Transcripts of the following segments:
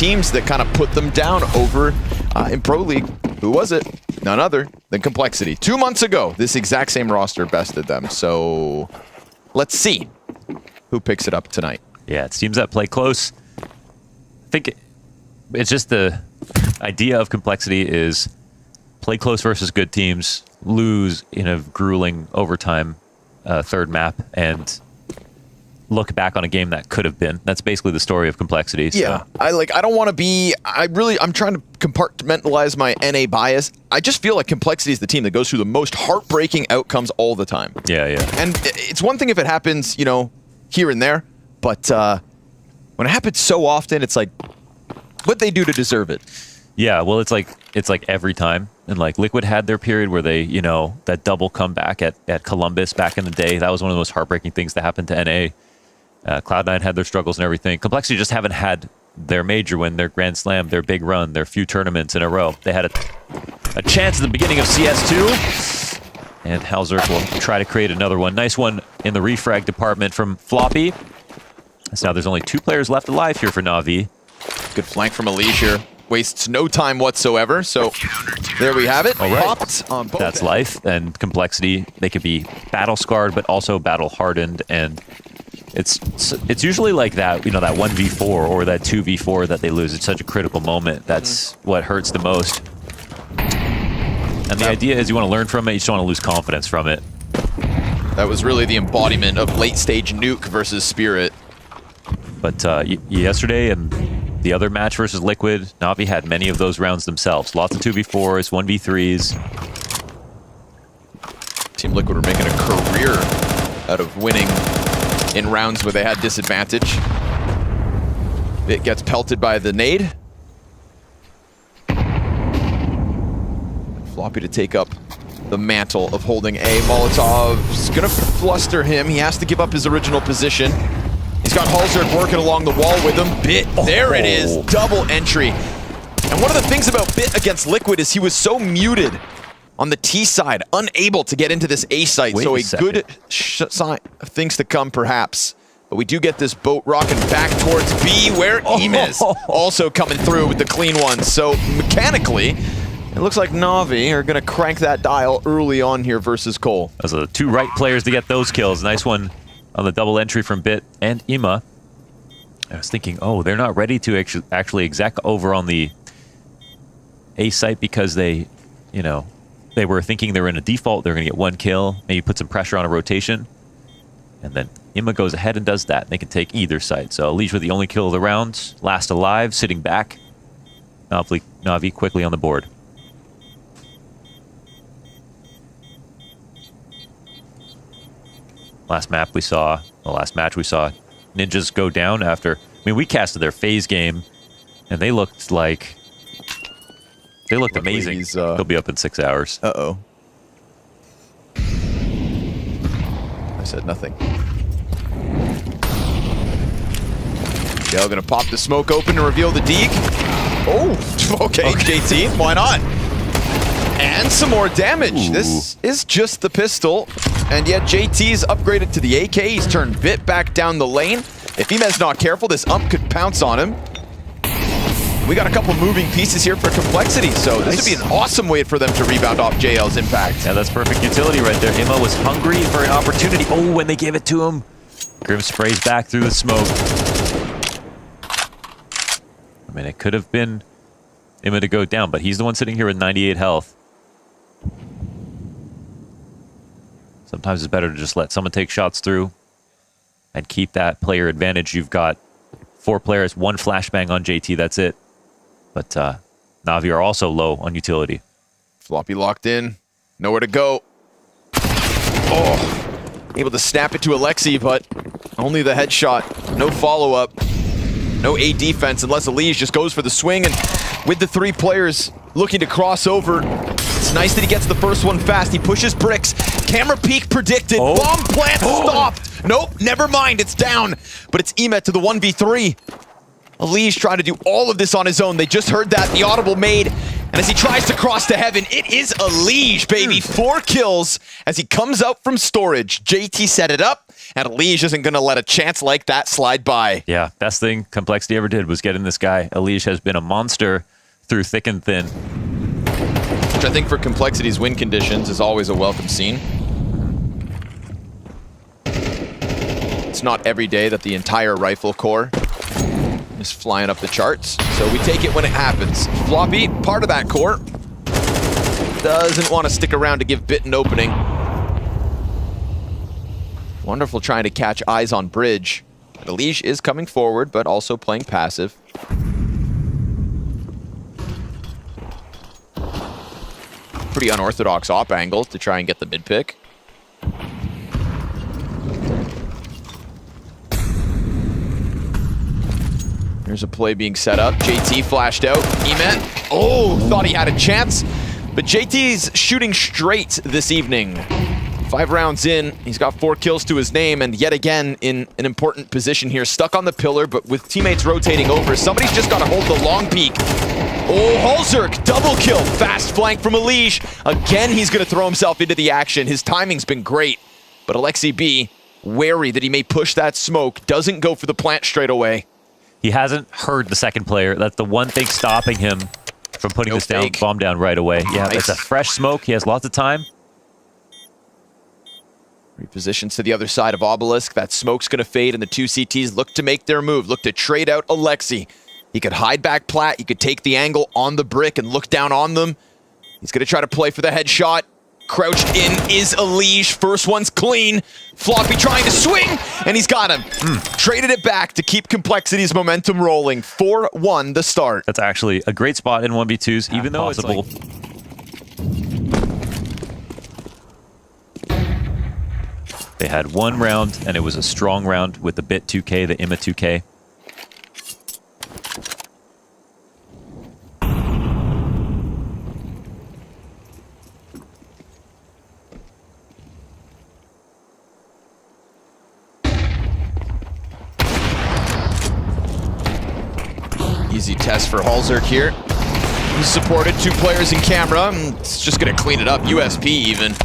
teams that kind of put them down over in Pro League. Who was it? None other than Complexity. 2 months ago, this exact same roster bested them. So let's see who picks it up tonight. Yeah, it's teams that play close. I think it's just the idea of Complexity is play close versus good teams, lose in a grueling overtime third map, and look back on a game that could have been. That's basically the story of Complexity. So. Yeah, I don't want to be, I'm trying to compartmentalize my NA bias. I just feel like Complexity is the team that goes through the most heartbreaking outcomes all the time. Yeah, yeah. And it's one thing if it happens, you know, here and there, but when it happens so often, it's like, what they do to deserve it. Yeah, well, it's like every time. And like Liquid had their period where they, you know, that double comeback at Columbus back in the day. That was one of the most heartbreaking things that happened to NA. Cloud9 had their struggles and everything. Complexity just haven't had their major win, their Grand Slam, their big run, their few tournaments in a row. They had a chance at the beginning of CS2, and Halzerk will try to create another one. Nice one in the refrag department from Floppy. So now there's only 2 players left alive here for Navi. Good flank from Elige here. Wastes no time whatsoever, so there we have it. All right. Popped on both That's ends. life, and Complexity, they could be battle-scarred, but also battle-hardened, and it's usually like that, you know, that 1v4 or that 2v4 that they lose. It's such a critical moment. That's what hurts the most. And the idea is you want to learn from it, you just want to lose confidence from it. That was really the embodiment of late-stage Nuke versus Spirit. But yesterday and the other match versus Liquid, Navi had many of those rounds themselves. Lots of 2v4s, 1v3s. Team Liquid were making a career out of winning in rounds where they had disadvantage. It gets pelted by the nade. Floppy to take up the mantle of holding A. Molotov's gonna fluster him. He has to give up his original position. He's got Halzerk working along the wall with him. Bit, there it is, double entry. And one of the things about Bit against Liquid is he was so muted on the T side, unable to get into this A site. So a good sign of things to come, perhaps. But we do get this boat rocking back towards B, where Emez also coming through with the clean one. So mechanically, it looks like Navi are gonna crank that dial early on here versus Cole. Those are the 2 right players to get those kills. Nice one on the double entry from Bit and Ima. I was thinking, oh, they're not ready to actually exec over on the A site because they, you know, they were thinking they were in a default, they were going to get 1 kill, maybe put some pressure on a rotation. And then Ima goes ahead and does that. They can take either site. So Elige with the only kill of the round, last alive, sitting back. Navi quickly on the board. Last match we saw Ninjas go down after, I mean, we casted their phase game and they looked like, they looked amazing. They'll be up in 6 hours. Uh-oh. I said nothing. Dale gonna pop the smoke open to reveal the Deke. Oh, okay, JT, why not? And some more damage. Ooh. This is just the pistol. And yet JT's upgraded to the AK. He's turned Bit back down the lane. If Emez's not careful, this ump could pounce on him. We got a couple moving pieces here for Complexity, so this would be an awesome way for them to rebound off JL's impact. Yeah, that's perfect utility right there. Ima was hungry for an opportunity. Oh, when they gave it to him. Grim sprays back through the smoke. I mean, it could have been Ima to go down, but he's the one sitting here with 98 health. Sometimes it's better to just let someone take shots through and keep that player advantage. You've got 4 players, 1 flashbang on JT, that's it. But Navi are also low on utility. Floppy locked in, nowhere to go. Oh, able to snap it to Alexi, but only the headshot. No follow-up, no A defense unless Elige just goes for the swing. And with the 3 players looking to cross over, it's nice that he gets the first one fast. He pushes bricks. Camera peek predicted. Oh. Bomb plant stop. Nope, never mind. It's down. But it's Emet to the 1v3. Elige trying to do all of this on his own. They just heard that. The audible made. And as he tries to cross to heaven, it is Elige, baby. 4 kills as he comes out from storage. JT set it up. and Elige isn't going to let a chance like that slide by. Yeah, best thing Complexity ever did was get in this guy. Elige has been a monster through thick and thin. Which I think for Complexity's win conditions is always a welcome scene. It's not every day that the entire rifle corps is flying up the charts, so we take it when it happens. Floppy, part of that corps, doesn't want to stick around to give Bit an opening. Wonderful trying to catch eyes on bridge. Elige is coming forward, but also playing passive. Pretty unorthodox op angle to try and get the mid pick. There's a play being set up. JT flashed out. Emet. Oh, thought he had a chance. But JT's shooting straight this evening. 5 rounds in, he's got 4 kills to his name, and yet again in an important position here. Stuck on the pillar, but with teammates rotating over, somebody's just got to hold the long peek. Oh, Hulzerk, double kill. Fast flank from Elige. Again, he's going to throw himself into the action. His timing's been great, but Alexi B, wary that he may push that smoke, doesn't go for the plant straight away. He hasn't heard the second player. That's the one thing stopping him from putting this bomb down right away. Yeah, nice. It's a fresh smoke. He has lots of time. Repositions to the other side of Obelisk. That smoke's going to fade, and the 2 CTs look to make their move, look to trade out Alexi. He could hide back Plat. He could take the angle on the brick and look down on them. He's going to try to play for the headshot. Crouched in is Elige. First one's clean. Floppy trying to swing, and he's got him. Traded it back to keep Complexity's momentum rolling. 4-1 the start. That's actually a great spot in 1v2s, even though it's like... They had 1 round, and it was a strong round with the Bit 2K, the IMA 2K. Easy test for Hulzerk here. He's supported 2 players in camera. It's just going to clean it up. USP even.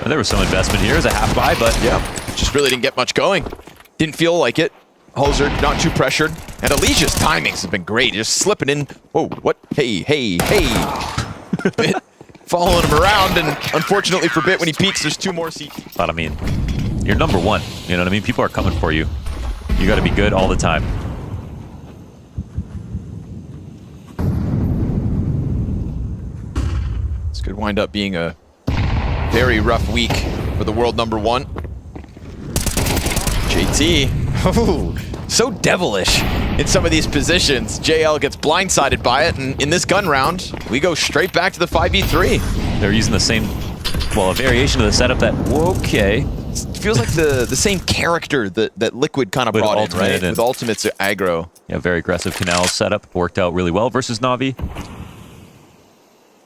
And there was some investment here as a half buy, but yeah, just really didn't get much going. Didn't feel like it. Hulzerk not too pressured. And Elige's timings have been great. Just slipping in. Whoa, what? Hey, hey, hey. Bit following him around, and unfortunately for Bit, when he peeks, there's 2 more CTs. But I mean, you're number 1. You know what I mean? People are coming for you. You got to be good all the time. This could wind up being a very rough week for the world number 1. JT, oh, so devilish in some of these positions. JL gets blindsided by it, and in this gun round, we go straight back to the 5v3. They're using the same, well, a variation of the setup that, okay. It feels like the same character that Liquid kind of brought in, right? With Ultimate's aggro. Yeah, very aggressive Canal setup. Worked out really well versus Navi.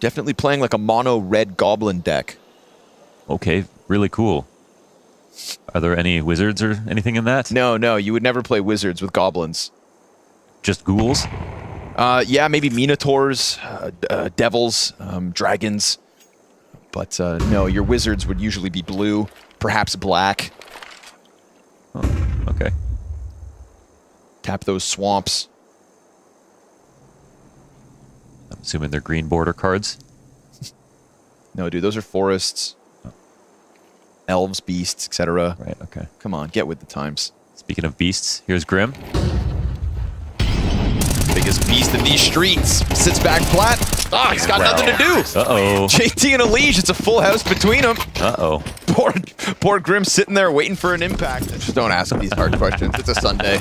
Definitely playing like a mono red goblin deck. Okay, really cool. Are there any wizards or anything in that? No, you would never play wizards with goblins. Just ghouls? Yeah, maybe minotaurs, devils, dragons. But no, your wizards would usually be blue, perhaps black. Oh, okay. Tap those swamps. I'm assuming they're green border cards. No, dude, those are forests. Elves, beasts, etc. Right, okay. Come on, get with the times. Speaking of beasts, here's Grim. Biggest beast in these streets. Sits back flat. Ah, he's got nothing to do. Uh-oh. JT and Elige, it's a full house between them. Uh-oh. Poor Grim sitting there waiting for an impact. Just don't ask these hard questions. It's a Sunday.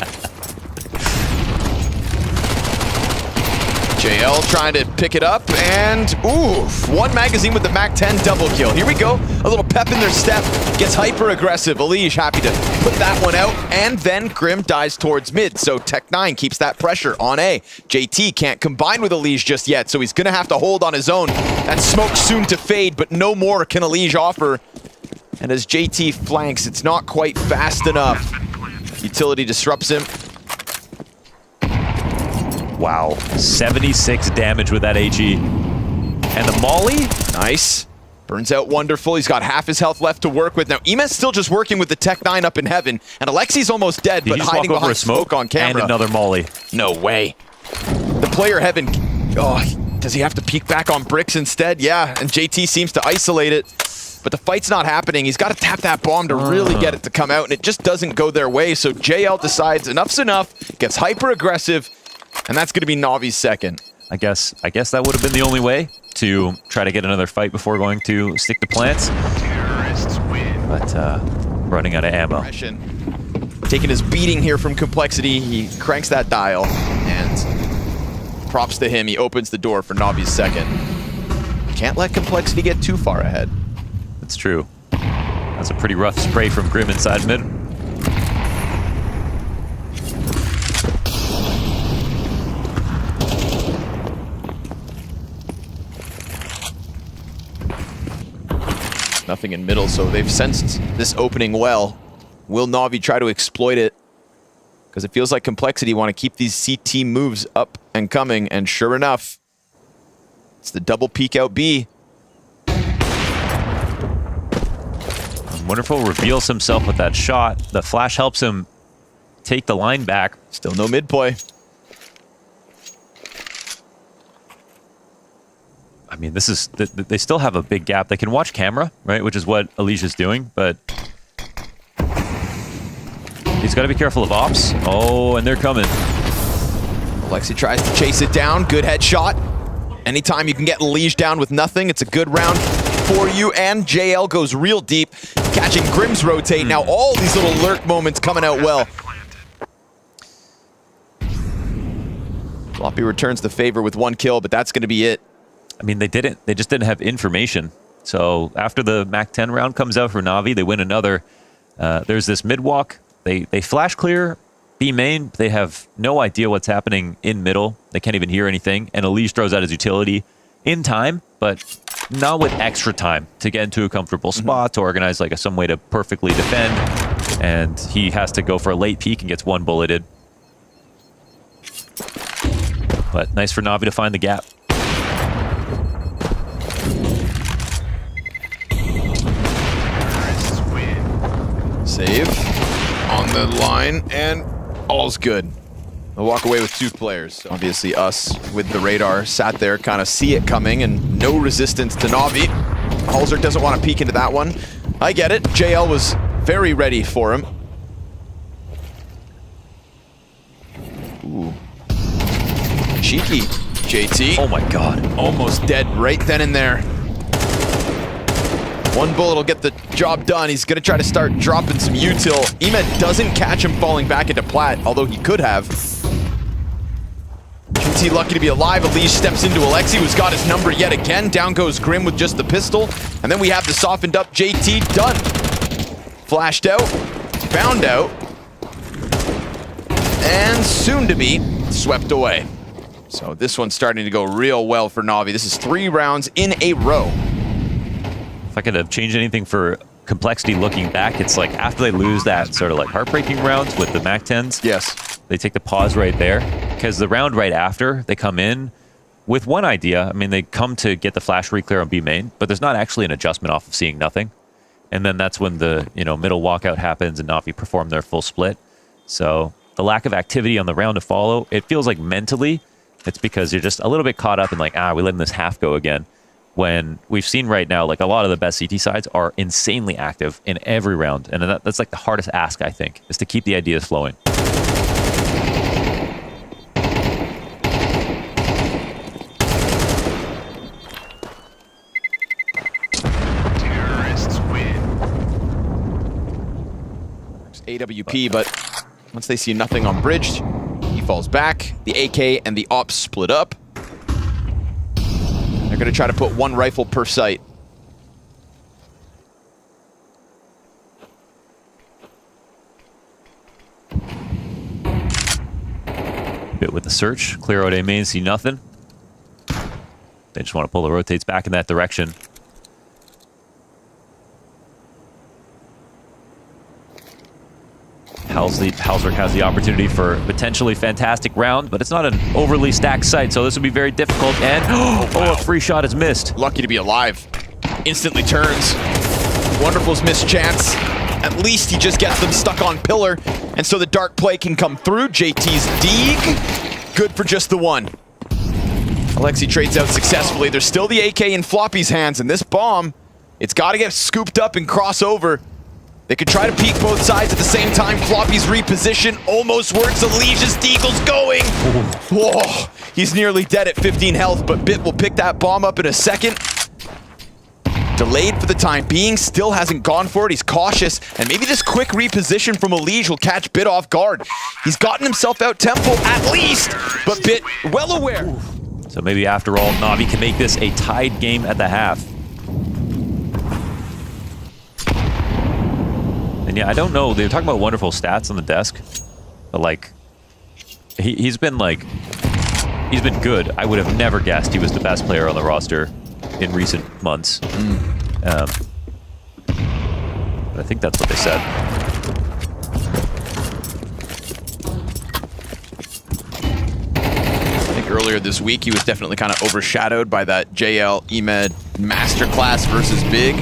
JL trying to pick it up, and oof, 1 magazine with the MAC-10 double kill. Here we go, a little pep in their step, gets hyper-aggressive. Elige happy to put that one out, and then Grim dies towards mid, so Tech9 keeps that pressure on A. JT can't combine with Elige just yet, so he's gonna have to hold on his own. That smoke soon to fade, but no more can Elige offer. And as JT flanks, it's not quite fast enough. Utility disrupts him. Wow, 76 damage with that AG. And the molly? Nice. Burns out wonderful. He's got half his health left to work with. Now, Emet's still just working with the Tech 9 up in heaven, and Alexi's almost dead, but hiding behind smoke on camera. And another molly. No way. The player heaven, does he have to peek back on bricks instead? Yeah, and JT seems to isolate it, but the fight's not happening. He's got to tap that bomb to really get it to come out, and it just doesn't go their way, so JL decides enough's enough, gets hyper-aggressive, and that's going to be Navi's second. I guess that would have been the only way to try to get another fight before going to stick to plants. But running out of ammo. Taking his beating here from Complexity, he cranks that dial, and props to him, he opens the door for Navi's second. Can't let Complexity get too far ahead. That's true. That's a pretty rough spray from Grim inside mid. Nothing in middle, so they've sensed this opening well. Will Navi try to exploit it? Because it feels like Complexity want to keep these CT moves up and coming, and sure enough, it's the double peek out B. Wonderful reveals himself with that shot. The flash helps him take the line back. Still no mid play. I mean, this is they still have a big gap. They can watch camera, right, which is what Alicia's doing, but he's got to be careful of ops. Oh, and they're coming. Alexi tries to chase it down. Good headshot. Anytime you can get Liege down with nothing, it's a good round for you. And JL goes real deep, catching Grim's rotate. Now all these little lurk moments coming out well. Floppy returns the favor with 1 kill, but that's going to be it. I mean, they just didn't have information. So after the MAC-10 round comes out for Navi, they win another. There's this mid-walk. They flash clear B main. They have no idea what's happening in middle. They can't even hear anything. And Elise throws out his utility in time, but not with extra time to get into a comfortable spot, to organize like some way to perfectly defend. And he has to go for a late peek and gets 1 bulleted. But nice for Navi to find the gap. Save on the line, and all's good. They'll walk away with 2 players. Obviously us with the radar sat there, kind of see it coming, and no resistance to Navi. Halzer doesn't want to peek into that one. I get it. JL was very ready for him. Ooh. Cheeky JT. Oh my god. Almost dead right then and there. 1 bullet will get the job done. He's going to try to start dropping some util. Emet doesn't catch him falling back into plat, although he could have. JT lucky to be alive. Elise steps into Alexi, who's got his number yet again. Down goes Grim with just the pistol. And then we have the softened up JT. Done. Flashed out. Found out. And soon to be swept away. So this one's starting to go real well for Navi. This is 3 rounds in a row. If I could have changed anything for Complexity looking back, it's like after they lose that sort of like heartbreaking rounds with the MAC-10s, yes, they take the pause right there, because the round right after, they come in with one idea. I mean, they come to get the flash re-clear on B main, but there's not actually an adjustment off of seeing nothing. And then that's when the middle walkout happens and Navi perform their full split. So the lack of activity on the round to follow, it feels like mentally, it's because you're just a little bit caught up in like, we're letting this half go again. When we've seen right now, like a lot of the best CT sides are insanely active in every round. And that's like the hardest ask, I think, is to keep the ideas flowing. Terrorists win. It's AWP, but once they see nothing on bridge, he falls back. The AK and the ops split up. They're going to try to put 1 rifle per site. Bit with the search. Clear out A main, see nothing. They just want to pull the rotates back in that direction. Halsberg has the opportunity for a potentially fantastic round, but it's not an overly stacked site, so this will be very difficult. And a free shot is missed. Lucky to be alive. Instantly turns. Wonderful's missed chance. At least he just gets them stuck on pillar, and so the dark play can come through. JT's Deeg, good for just the one. Alexi trades out successfully. There's still the AK in Floppy's hands, and this bomb, it's got to get scooped up and cross over. They could try to peek both sides at the same time. Floppy's reposition almost works. Alesia's Deagle's going. Whoa, he's nearly dead at 15 health, but Bit will pick that bomb up in a second. Delayed for the time being, still hasn't gone for it. He's cautious, and maybe this quick reposition from Alege will catch Bit off guard. He's gotten himself out tempo at least, but Bit well aware. So maybe after all, Navi can make this a tied game at the half. And yeah, I don't know. They were talking about wonderful stats on the desk, but like, he's been good. I would have never guessed he was the best player on the roster in recent months. But I think that's what they said. I think earlier this week he was definitely kind of overshadowed by that JL Emed masterclass versus Big.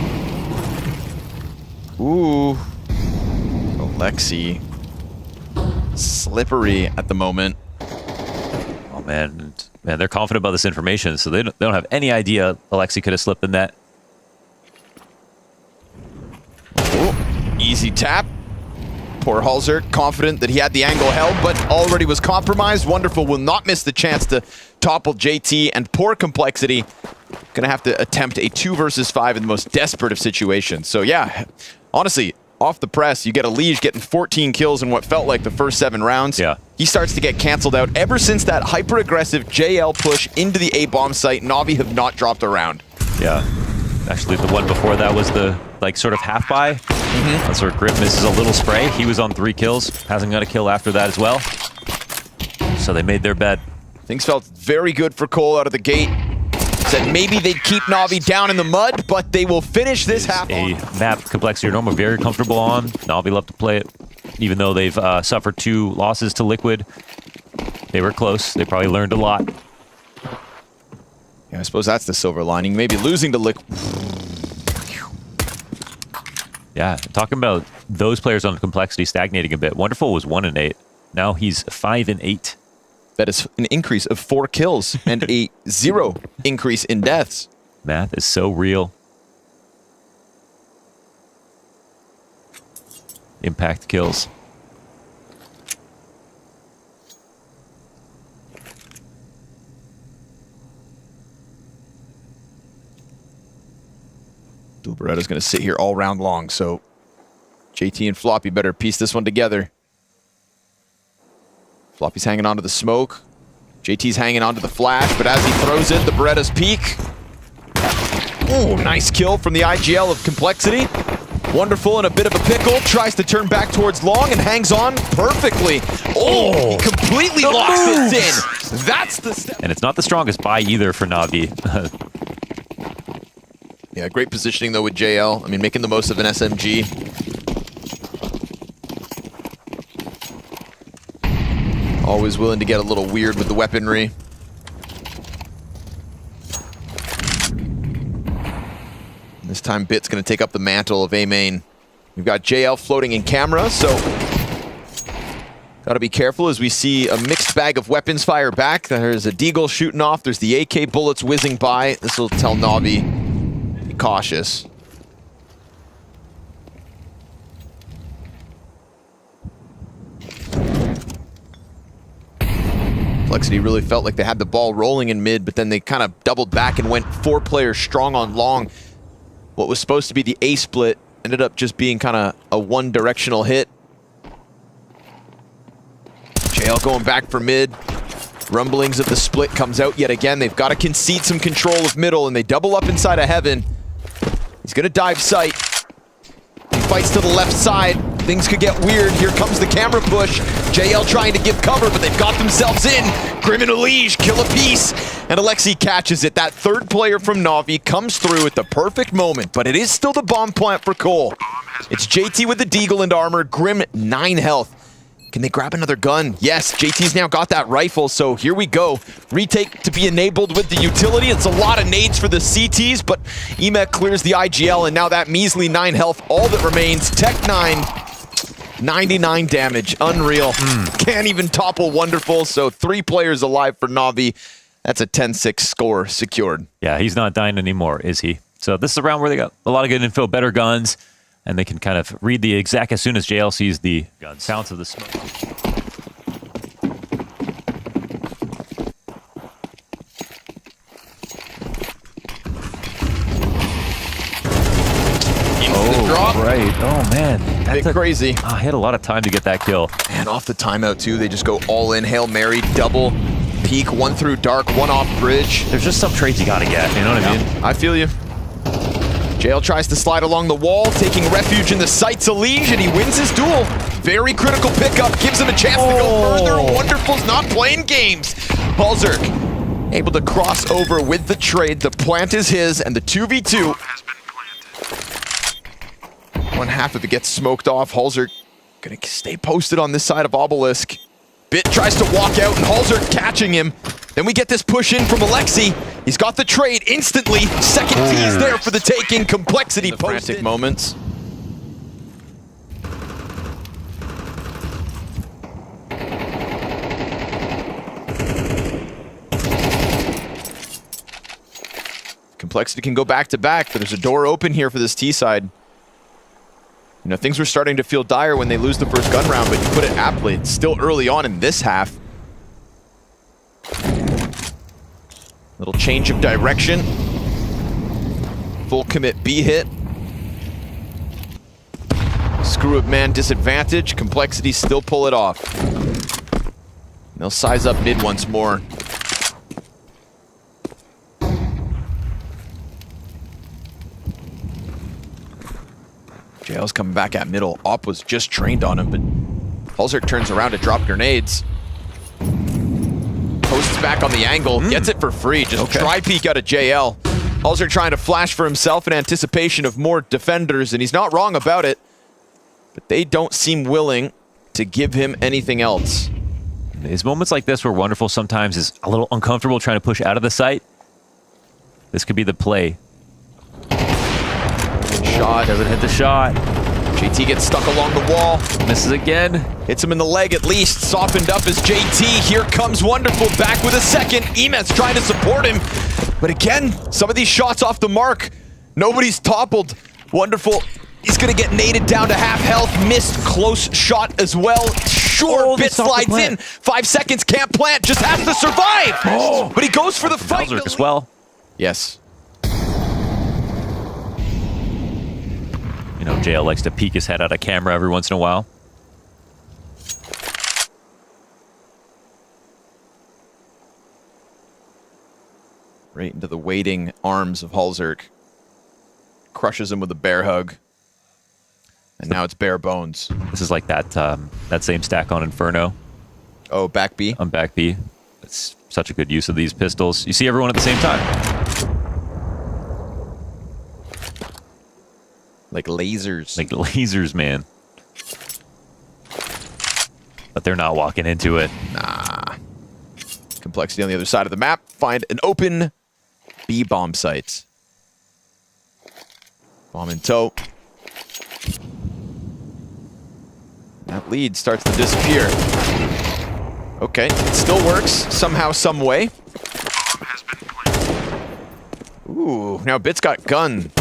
Ooh. Alexi. Slippery at the moment. Oh man, they're confident about this information, so they don't have any idea Alexi could have slipped the net. Oh, easy tap. Poor Halzer, confident that he had the angle held, but already was compromised. Wonderful will not miss the chance to topple JT, and poor Complexity gonna have to attempt a 2 versus 5 in the most desperate of situations. So yeah, honestly, off the press, you get Alege getting 14 kills in what felt like the first 7 rounds. Yeah. He starts to get canceled out. Ever since that hyper-aggressive JL push into the A-bomb site, Navi have not dropped a round. Yeah. Actually, the one before that was the, like, sort of half-buy. That's where Grim misses a little spray. He was on 3 kills. Hasn't got a kill after that as well. So they made their bed. Things felt very good for Cole out of the gate. Said maybe they'd keep Navi down in the mud, but they will finish this half a map Complexity or Normal very comfortable on. Navi love to play it, even though they've suffered 2 losses to Liquid. They were close. They probably learned a lot. Yeah, I suppose that's the silver lining. Maybe losing to Liquid. Yeah, talking about those players on Complexity stagnating a bit. Wonderful was 1-8. Now he's 5-8. That is an increase of 4 kills and a 0 increase in deaths. Math is so real. Impact kills. Beretta's going to sit here all round long, so JT and Floppy better piece this one together. Floppy's hanging onto the smoke. JT's hanging onto the flash, but as he throws it, the Beretta's peak. Ooh, nice kill from the IGL of Complexity. Wonderful in a bit of a pickle. Tries to turn back towards long and hangs on perfectly. Oh, he completely locks this in. That's the step. And it's not the strongest buy either for Navi. Yeah, great positioning though with JL. I mean, making the most of an SMG. Always willing to get a little weird with the weaponry. And this time Bit's going to take up the mantle of A main. We've got JL floating in camera, so got to be careful as we see a mixed bag of weapons fire back. There's a Deagle shooting off. There's the AK bullets whizzing by. This will tell Navi, be cautious. Complexity really felt like they had the ball rolling in mid, but then they kind of doubled back and went 4 players strong on long. What was supposed to be the A split ended up just being kind of a one-directional hit. JL going back for mid. Rumblings of the split comes out yet again. They've got to concede some control of middle, and they double up inside of Heaven. He's going to dive sight. He fights to the left side. Things could get weird. Here comes the camera push. JL trying to give cover, but they've got themselves in. Grim and Alege kill a piece, and Alexi catches it. That third player from Navi comes through at the perfect moment, but it is still the bomb plant for Cole. It's JT with the Deagle and armor. Grim 9 health. Can they grab another gun? Yes, JT's now got that rifle, so here we go. Retake to be enabled with the utility. It's a lot of nades for the CTs, but Emet clears the IGL, and now that measly 9 health, all that remains. Tech 9, 99 damage, unreal. Can't even topple Wonderful, so 3 players alive for Navi. That's a 10-6 score secured. Yeah, he's not dying anymore, is he? So this is a round where they got a lot of good info, better guns, and they can kind of read the exact as soon as JL sees the gun sounds of the smoke. Drop. Right. Oh, man. Bit crazy. I had a lot of time to get that kill. And off the timeout, too, they just go all in. Hail Mary, double peek, 1 through dark, 1 off bridge. There's just some trades you got to get. You know what I mean? I feel you. JL tries to slide along the wall, taking refuge in the sights of Liege, and he wins his duel. Very critical pickup, gives him a chance to go further. Wonderful's not playing games. Balzerk able to cross over with the trade. The plant is his, and the 2v2. One half of it gets smoked off. Halzer gonna stay posted on this side of Obelisk. Bit tries to walk out, and Halzer catching him. Then we get this push in from Alexi. He's got the trade instantly. Second tease there for the taking. Complexity the frantic moments. Complexity can go back to back, but there's a door open here for this T side. You know, things were starting to feel dire when they lose the first gun round, but you put it aptly. It's still early on in this half. Little change of direction. Full commit B hit. Screw up man disadvantage. Complexity still pull it off. They'll size up mid once more. JL's coming back at middle. Op was just trained on him, but Halzerk turns around to drop grenades. Posts back on the angle, gets it for free. Just try peek out of JL. Halzerk trying to flash for himself in anticipation of more defenders, and he's not wrong about it. But they don't seem willing to give him anything else. There's moments like this where Wonderful sometimes is a little uncomfortable trying to push out of the site. This could be the play. Shot. Doesn't hit the shot. JT gets stuck along the wall. Misses again. Hits him in the leg at least. Softened up as JT. Here comes Wonderful back with a second. Emet's trying to support him. But again, some of these shots off the mark. Nobody's toppled. Wonderful. He's going to get naded down to half health. Missed close shot as well. Sure, Bit slides in. 5 seconds, can't plant. Just has to survive. But he goes for the fight. Balzerk as well. Yes. You know, JL likes to peek his head out of camera every once in a while. Right into the waiting arms of Halzerk. Crushes him with a bear hug. And now it's bare bones. This is like that that same stack on Inferno. Oh, back B? On back B. It's such a good use of these pistols. You see everyone at the same time. Like lasers. Like lasers, man. But they're not walking into it. Nah. Complexity on the other side of the map. Find an open B bomb site. Bomb in tow. That lead starts to disappear. Okay, it still works somehow, some way. Ooh, now Bit's got gun.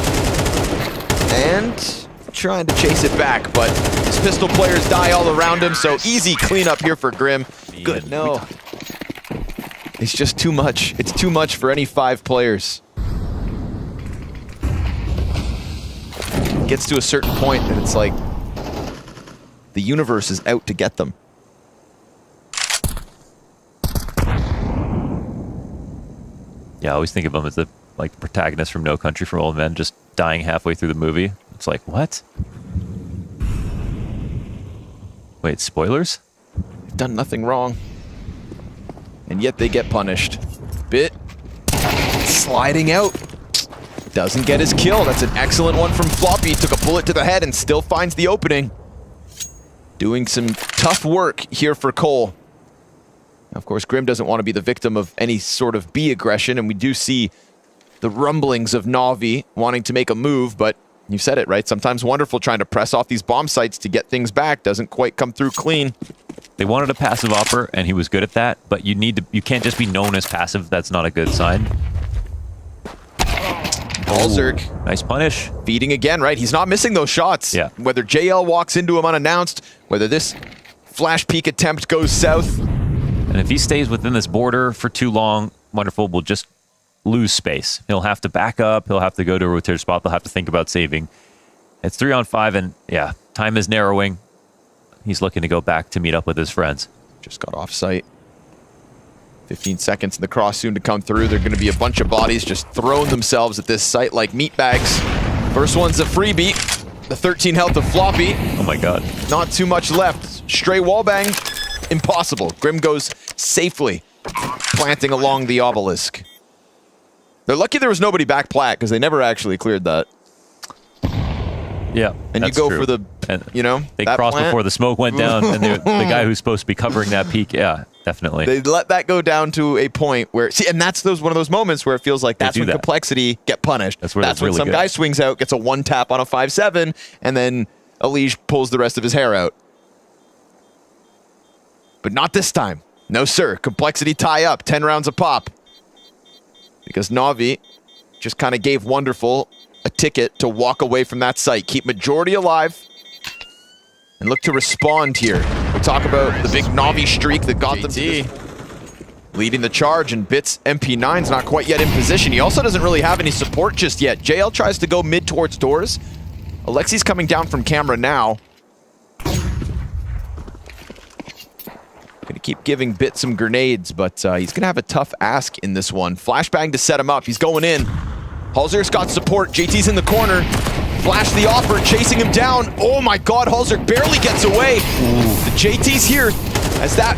And trying to chase it back, but his pistol players die all around him, so easy cleanup here for Grim. Good, no. It's just too much. It's too much for any 5 players. It gets to a certain point and it's like the universe is out to get them. Yeah, I always think of him as the protagonist from No Country for Old Men, just dying halfway through the movie. It's like, what? Wait, spoilers? They've done nothing wrong. And yet they get punished. Bit sliding out. Doesn't get his kill. That's an excellent one from Floppy. Took a bullet to the head and still finds the opening. doing some tough work here for Cole. Of course, Grim doesn't want to be the victim of any sort of B aggression, and we do see the rumblings of Navi wanting to make a move, but you said it, right? Sometimes Wonderful trying to press off these bomb sites to get things back doesn't quite come through clean. They wanted a passive offer, and he was good at that, but you can't just be known as passive. That's not a good sign. Halzerk. Nice punish. Feeding again, right? He's not missing those shots. Yeah. Whether JL walks into him unannounced, whether this flash peek attempt goes south. And if he stays within this border for too long, Wonderful will just lose space. He'll have to back up. He'll have to go to a rotator spot. They'll have to think about saving. It's 3-on-5, and yeah, time is narrowing. He's looking to go back to meet up with his friends. Just got off site. 15 seconds and the cross soon to come through. There are going to be a bunch of bodies just throwing themselves at this site like meat bags. First one's a freebie. The 13 health of Floppy. Oh my god. Not too much left. Stray wallbang. Impossible. Grim goes safely, planting along the obelisk. They're lucky there was nobody back plat, because they never actually cleared that. Yeah, and you go for the, you know, they crossed before the smoke went down, and the guy who's supposed to be covering that peak, yeah, definitely. They let that go down to a point where, see, and that's one of those moments where it feels like that's when complexity get punished. That's when really some guy swings out, gets a one tap on a 5-7, and then Elige pulls the rest of his hair out. But not this time. No, sir. Complexity tie up. 10 rounds a pop. Because Navi just kind of gave Wonderful a ticket to walk away from that site. Keep majority alive and look to respond here. We talk about the big Navi streak that got them to leading the charge, and Bits MP9's not quite yet in position. He also doesn't really have any support just yet. JL tries to go mid towards doors. Alexi's coming down from camera now. Gonna keep giving Bit some grenades, but he's gonna have a tough ask in this one. Flashbang to set him up. He's going in. Halzerk's got support. JT's in the corner. Flash the offer, chasing him down. Oh my god, Halzerk barely gets away. The JT's here as that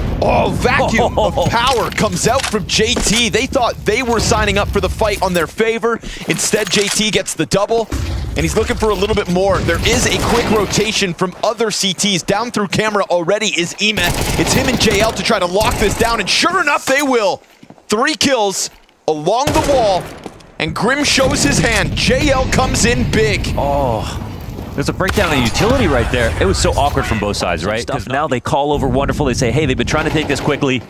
vacuum of power comes out from JT. They thought they were signing up for the fight on their favor. Instead, JT gets the double, and he's looking for a little bit more. There is a quick rotation from other CTs. Down through camera already is Ime. It's him and JL to try to lock this down, and sure enough, they will. 3 kills along the wall. And Grim shows his hand. JL comes in big. Oh, there's a breakdown of utility right there. It was so awkward from both sides, right? Because now they call over Wonderful. They say, hey, they've been trying to take this quickly.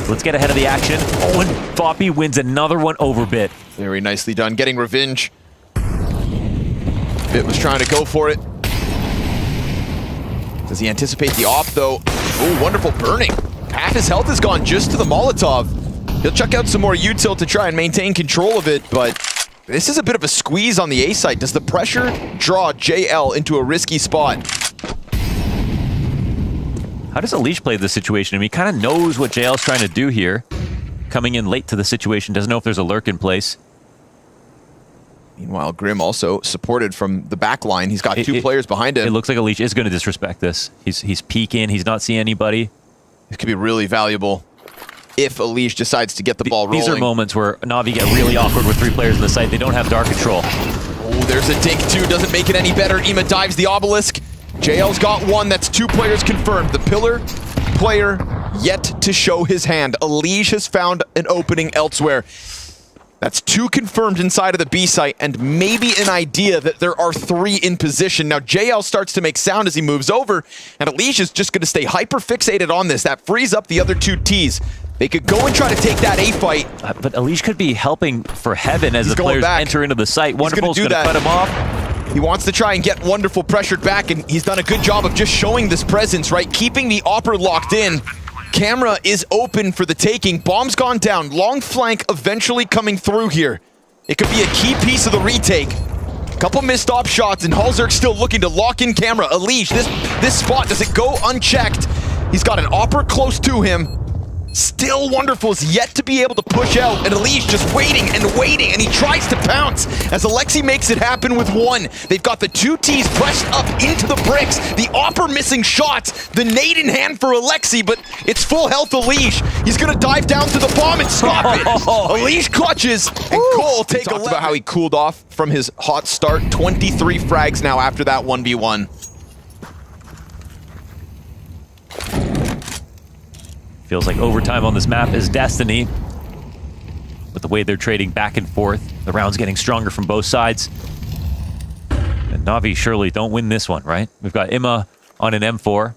Let's get ahead of the action. Oh, and Floppy wins another one over Bit. Very nicely done. Getting revenge. Bit was trying to go for it. Does he anticipate the off, though? Oh, Wonderful burning. Half his health is gone just to the Molotov. He'll chuck out some more util to try and maintain control of it, but this is a bit of a squeeze on the A site. Does the pressure draw JL into a risky spot? How does Elige play this situation? I mean, he kind of knows what JL's trying to do here. Coming in late to the situation, doesn't know if there's a lurk in place. Meanwhile, Grim also supported from the back line. He's got 2 players behind him. It looks like Elige is going to disrespect this. He's peeking. He's not seeing anybody. It could be really valuable if Elige decides to get the ball rolling. These are moments where Navi get really awkward with 3 players in the site. They don't have dark control. Oh, there's a dink too. Doesn't make it any better. Ime dives the obelisk. JL's got 1. That's 2 players confirmed. The pillar player yet to show his hand. Elige has found an opening elsewhere. That's 2 confirmed inside of the B site, and maybe an idea that there are 3 in position. Now, JL starts to make sound as he moves over, and Elige is just going to stay hyper-fixated on this. That frees up the other 2 Ts. They could go and try to take that A fight. But Elige could be helping for heaven as the players enter into the site. Wonderful's going to cut him off. He wants to try and get Wonderful pressured back, and he's done a good job of just showing this presence, right? Keeping the Opper locked in. Camera is open for the taking. Bomb's gone down. Long flank eventually coming through here. It could be a key piece of the retake. Couple missed op shots, and Halzerk still looking to lock in camera. Elige, this spot, does it go unchecked? He's got an Opper close to him. Still Wonderful is yet to be able to push out, and Elige just waiting, and he tries to pounce as Alexi makes it happen with 1. They've got the 2 Ts pressed up into the bricks. The Opper missing shots, the nade in hand for Alexi, but it's full health Elige. He's gonna dive down to the bomb and stop it. Elige clutches, and Cole take 11. About how he cooled off from his hot start. 23 frags now after that 1v1. Feels like overtime on this map is destiny. With the way they're trading back and forth, the round's getting stronger from both sides. And Navi surely don't win this one, right? We've got Imma on an M4.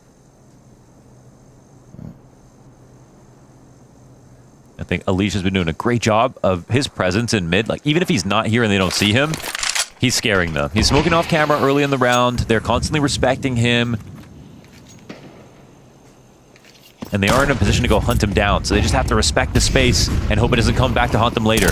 I think Alish has been doing a great job of his presence in mid. Like, even if he's not here and they don't see him, he's scaring them. He's smoking off camera early in the round. They're constantly respecting him. And they are in a position to go hunt him down. So they just have to respect the space and hope it doesn't come back to haunt them later.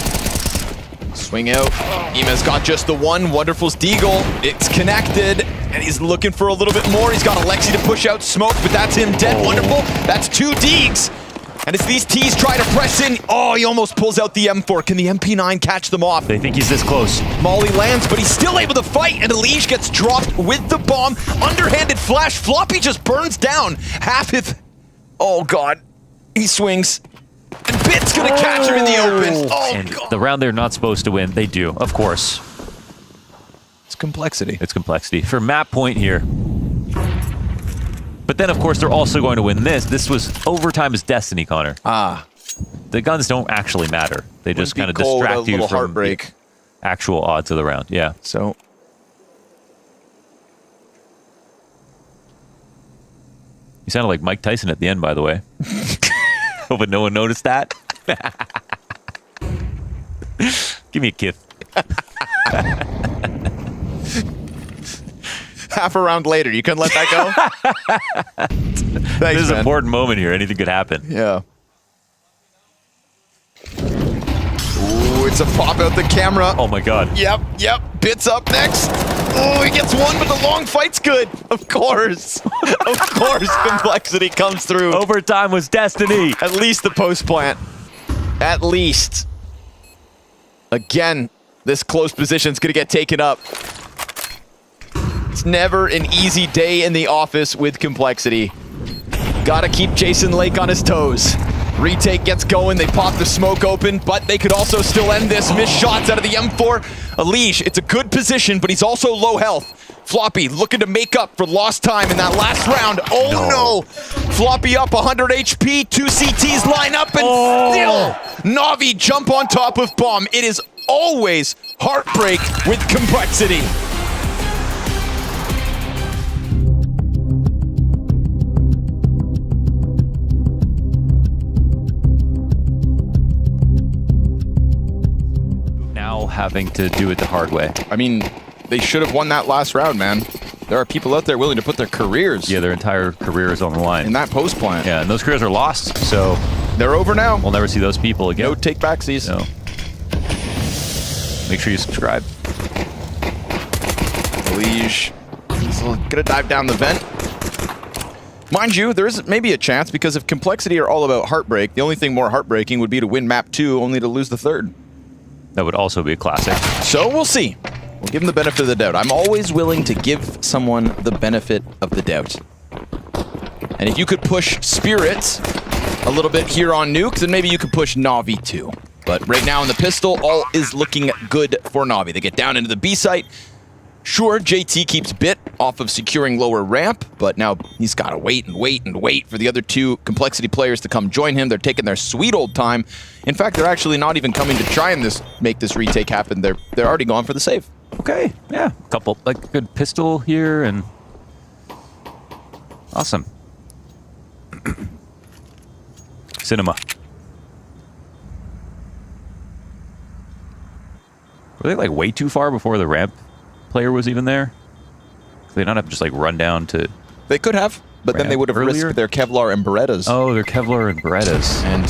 Swing out. Ima's got just the one. Wonderful's Deagle. It's connected. And he's looking for a little bit more. He's got Alexi to push out smoke, but that's him dead. Wonderful. That's 2 Deags. And as these T's try to press in, oh, he almost pulls out the M4. Can the MP9 catch them off? They think he's this close. Molly lands, but he's still able to fight, and Alish gets dropped with the bomb. Underhanded flash. Floppy just burns down. Half his... Oh, God. He swings. And Bit's going to catch him in the open. Oh, and God. the round they're not supposed to win, they do, of course. It's complexity. It's complexity. For map point here. But then, of course, they're also going to win this. This was overtime is destiny, Connor. Ah. The guns don't actually matter. They just kind of distract you from heartbreak. The actual odds of the round. Yeah. So... You sounded like Mike Tyson at the end, by the way. Hoping no one noticed that. Give me a kiss. Half a round later, you couldn't let that go? Thanks, This is an man. important moment here. Anything could happen. Yeah. Ooh, it's a pop out the camera. Oh my God. Yep. Bit's up next. Oh, he gets one, but the long fight's good. Of course. Of course, complexity comes through. Overtime was destiny. At least the post plant. At least. Again, this close position's gonna get taken up. It's never an easy day in the office with complexity. Gotta keep Jason Lake on his toes. Retake gets going, they pop the smoke open, but they could also still end this. Missed shots out of the M4. Alish, it's a good position, but he's also low health. Floppy looking to make up for lost time in that last round. Oh no! Floppy up 100 HP, 2 CTs line up, and still Navi jump on top of bomb. It is always heartbreak with complexity. Having to do it the hard way. I mean, they should have won that last round, man. There are people out there willing to put their careers Yeah, their entire career is on the line. in that post plant. Yeah, and those careers are lost, so They're over now. we'll never see those people again. No take backsies. No. Make sure you subscribe. Alish is gonna dive down the vent. Mind you, there is maybe a chance because if complexity are all about heartbreak, the only thing more heartbreaking would be to win map 2 only to lose the 3rd. That would also be a classic. So we'll see. We'll give them the benefit of the doubt. I'm always willing to give someone the benefit of the doubt. And if you could push Spirit a little bit here on Nuke, then maybe you could push Navi too. But right now in the pistol, all is looking good for Navi. They get down into the B site. Sure, JT keeps Bit off of securing lower ramp, but now he's got to wait and wait and wait for the other 2 complexity players to come join him. They're taking their sweet old time. In fact, they're actually not even coming to try and make this retake happen. They're already going for the save. Okay, yeah. Couple, like, good pistol here, and awesome. Cinema. Were they, like, way too far before the ramp player was even there? They don't have to just, like, run down to... They could have, but then they would have Earlier? risked their Kevlar and Berettas. Oh, they're Kevlar and Berettas. And